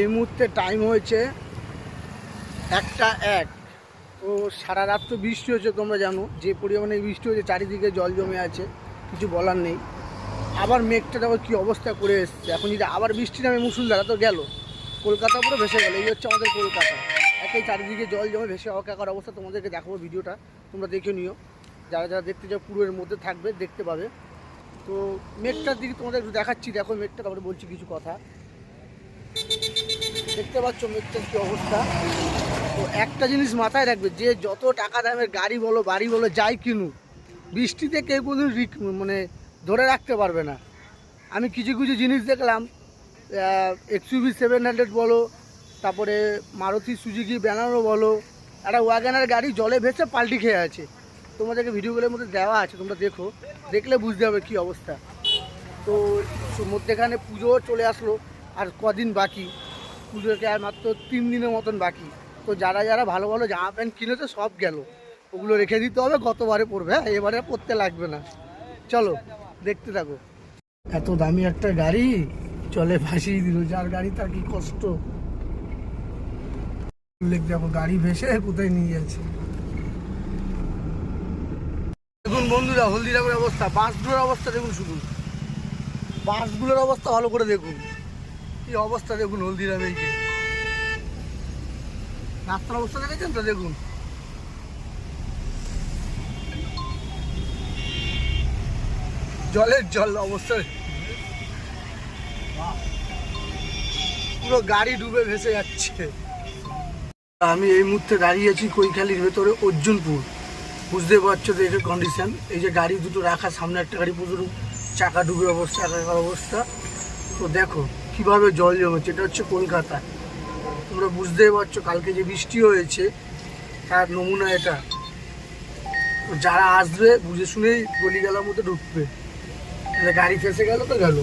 এই মুহূর্তে টাইম হয়েছে 1টা 1। তো সারা রাত তো বৃষ্টি হয়েছে, তোমরা জানো যে পরিমাণে বৃষ্টি হয়েছে, চারিদিকে জল জমে আছে, কিছু বলার নেই। আবার মেঘটা দেখো কী অবস্থা করে এসছে। এখন যদি আবার বৃষ্টি নামে মুসুলধারা তো গেল, কলকাতা পুরো ভেসে গেল। এই হচ্ছে আমাদের কলকাতা, একেই চারিদিকে জল জমে ভেসে অকাকার অবস্থা। তোমাদেরকে দেখাবো ভিডিওটা, তোমরা দেখে নিও। যারা যারা দেখতে যাও পুরো এর মধ্যে থাকবে, দেখতে পাবে। তো মেঘটার দিকে তোমাদের একটু দেখাচ্ছি, দেখো মেঘটা, তারপরে বলছি কিছু কথা। দেখতে পাচ্ছ মেঘটার কী অবস্থা। তো একটা জিনিস মাথায় রাখবে, যে যত টাকা দামের গাড়ি বলো বাড়ি বলো যাই কিনুক, বৃষ্টিতে কেউ কোনোদিন মানে ধরে রাখতে পারবে না। আমি কিছু কিছু জিনিস দেখলাম, XUV 700 বলো, তারপরে মারুতি সুজুকি ব্যানারও বলো, একটা ওয়াগনার গাড়ি জলে ভেসে পাল্টি খেয়ে আছে। তোমাদেরকে ভিডিওগুলোর মধ্যে দেওয়া আছে, তোমরা দেখো, দেখলে বুঝতে হবে কী অবস্থা। তো মধ্যেখানে পুজো চলে আসলো, আর কদিন বাকি পুজোকে, আর মাত্র 3 দিনের মতন বাকি। তো যারা যারা ভালো ভালো জামা প্যান্ট কিনেছে সব গেল, ওগুলো রেখে দিতে হবে, গতবারে পরবে, হ্যাঁ এবারে পরতে লাগবে না। চলো দেখতে থাকো। এত দামি একটা গাড়ি চলে ভাসিয়ে দিল, যার গাড়ি তার কি কষ্ট। দেখো গাড়ি ভেসে কোথায় নিয়ে যাচ্ছে। দেখুন বন্ধুরা, হলদিরামের অবস্থা, বাসগুলোর অবস্থা দেখুন, শুধু বাসগুলোর অবস্থা ভালো করে দেখুন, কি অবস্থা দেখুন হলদিরামে। এই যে রাস্তার অবস্থা দেখেছেন তো, দেখুন জলের জল অবস্থা, পুরো গাড়ি ডুবে ভেসে যাচ্ছে। আমি এই মুহূর্তে দাঁড়িয়েছি কৈখালির ভেতরে, অর্জুনপুর। বুঝতে পারছো তো এটার কন্ডিশন। এই যে গাড়ি দুটো রাখা, সামনে একটা গাড়ি পুরো চাকা ডুবে অবস্থা, একাকার অবস্থা। তো দেখো কিভাবে জল জমেছে। এটা হচ্ছে কলকাতা, তোমরা বুঝতেই পারছো কালকে যে বৃষ্টি হয়েছে তার নমুনা এটা। তো যারা আসবে বুঝে শুনেই গলিগালার মধ্যে ঢুকবে, গাড়ি ফেসে গেল তো গেল।